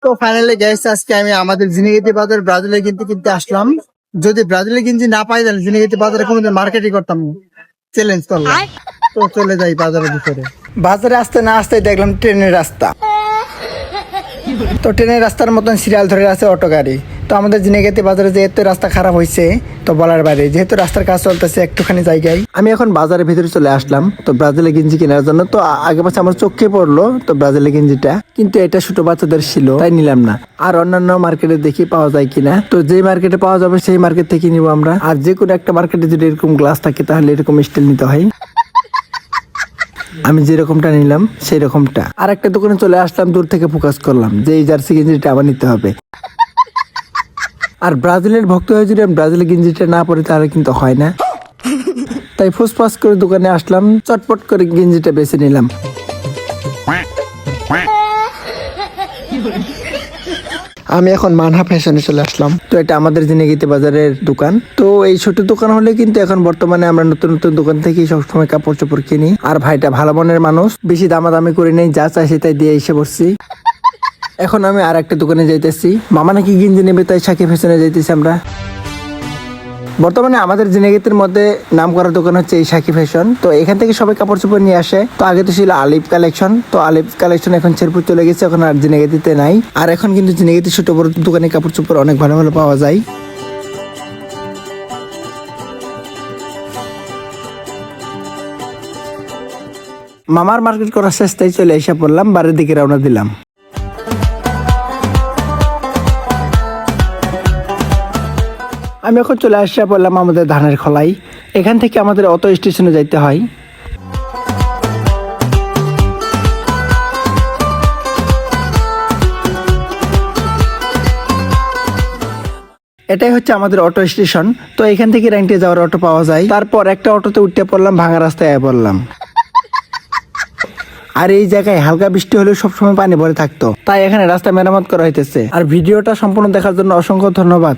তো finally guys আজকে আমি আমাদের জিনিগিতি বাজার ব্রাজিলে কিনতে আসলাম। যদি ব্রাজিলে কিনতে না পাই তাহলে জিনিগিতি বাজারে কোনোদিন মার্কেটিং করতাম চ্যালেঞ্জ করলাম। তো চলে যাই বাজারের ভিতরে। বাজারে আসতে না আসতে দেখলাম ট্রেনের রাস্তা। তো ট্রেনের রাস্তার মতন সিরিয়াল ধরে আছে অটো গাড়ি। তো আমাদের জিনিগিতি বাজারে যেহেতু রাস্তা খারাপ হয়েছে তো বলার বাইরে, যেহেতু রাস্তার কাজ চলতেছে একটুখানি জায়গায় আমি এখন বাজারের ভিতরে চলে আসলাম। তো ব্রাজিলের গেঞ্জি কেনার জন্য তো আগে পাশে আমার চোখে পড়লো তো ব্রাজিলের গেঞ্জিটা, কিন্তু এটা ছোট বাচ্চাদের ছিল তাই নিলাম না। আর অন্যান্য মার্কেটে দেখি পাওয়া যায় কিনা, তো যে মার্কেটে পাওয়া যাবে সেই মার্কেট থেকে নিবো আমরা। আর যে কোনো একটা মার্কেটে যদি এরকম গ্লাস থাকে তাহলে এরকম স্টাইল নিতে হয়। আমি যেরকমটা নিলাম সেই রকমটা। আর একটা দোকানে চলে আসলাম, দূর থেকে ফোকাস করলাম যে এই জার্সি গেঞ্জিটা আবার নিতে হবে। আর ব্রাজিলের ভক্ত হয়ে যদি আমি ব্রাজিলের গেঞ্জিটা না পরে তাহলে কিন্তু হয় না, তাই ফুসফাস করে দোকানে আসলাম, চটপট করে গেঞ্জিটা বেছে নিলাম। আমি এখন মানহা ফ্যাশনে চলে আসলাম। তো এটা আমাদের জিনিগিতি বাজারের দোকান। তো এই ছোট দোকান হলে কিন্তু এখন বর্তমানে আমরা নতুন নতুন দোকান থেকে সবসময় কাপড় চোপড় কিনি। আর ভাইটা ভালো মনের মানুষ, বেশি দামাদামি করে নেই, যা চাইছে তাই দিয়ে এসে পড়ছি। এখন আমি আর একটা দোকানে যাইতেছি, মামা নাকি গেঞ্জি নেবে তাই সাকিব ফ্যাশনে যাইতেছি আমরা। বর্তমানে আমাদের জিনিগিতির মধ্যে নাম করা দোকান হচ্ছে এই সাকিব ফ্যাশন। তো এখান থেকে সবাই কাপড় চোপড় নিয়ে আসে। তো আগে তো ছিল আলিফ কালেকশন, তো আলিফ কালেকশন এখন শেরপুর চলে গেছে, এখন আর জিনিগিতিতে নাই। আর এখন কিন্তু জিনিগিতি ছোট বড় দোকানে কাপড় চোপড় অনেক ভালো ভালো পাওয়া যায়। মামার মার্কেট করার চেষ্টায় চলে এসে পড়লাম, বাড়ির দিকে রওনা দিলাম। আমি এখন চলে আসা পড়লাম আমাদের ধানের খলাই। এখান থেকে আমাদের অটো স্টেশনে যাইতে হয়। এটাই হচ্ছে আমাদের অটো স্টেশন। তো এখান থেকে র্যাংটে যাওয়ার অটো পাওয়া যায়। তারপর একটা অটোতে উঠতে পড়লাম, ভাঙা রাস্তায় পড়লাম। আর এই জায়গায় হালকা বৃষ্টি হলেও সবসময় পানি ভরে থাকতো, তাই এখানে রাস্তা মেরামত করা হইতেছে। আর ভিডিওটা সম্পূর্ণ দেখার জন্য অসংখ্য ধন্যবাদ।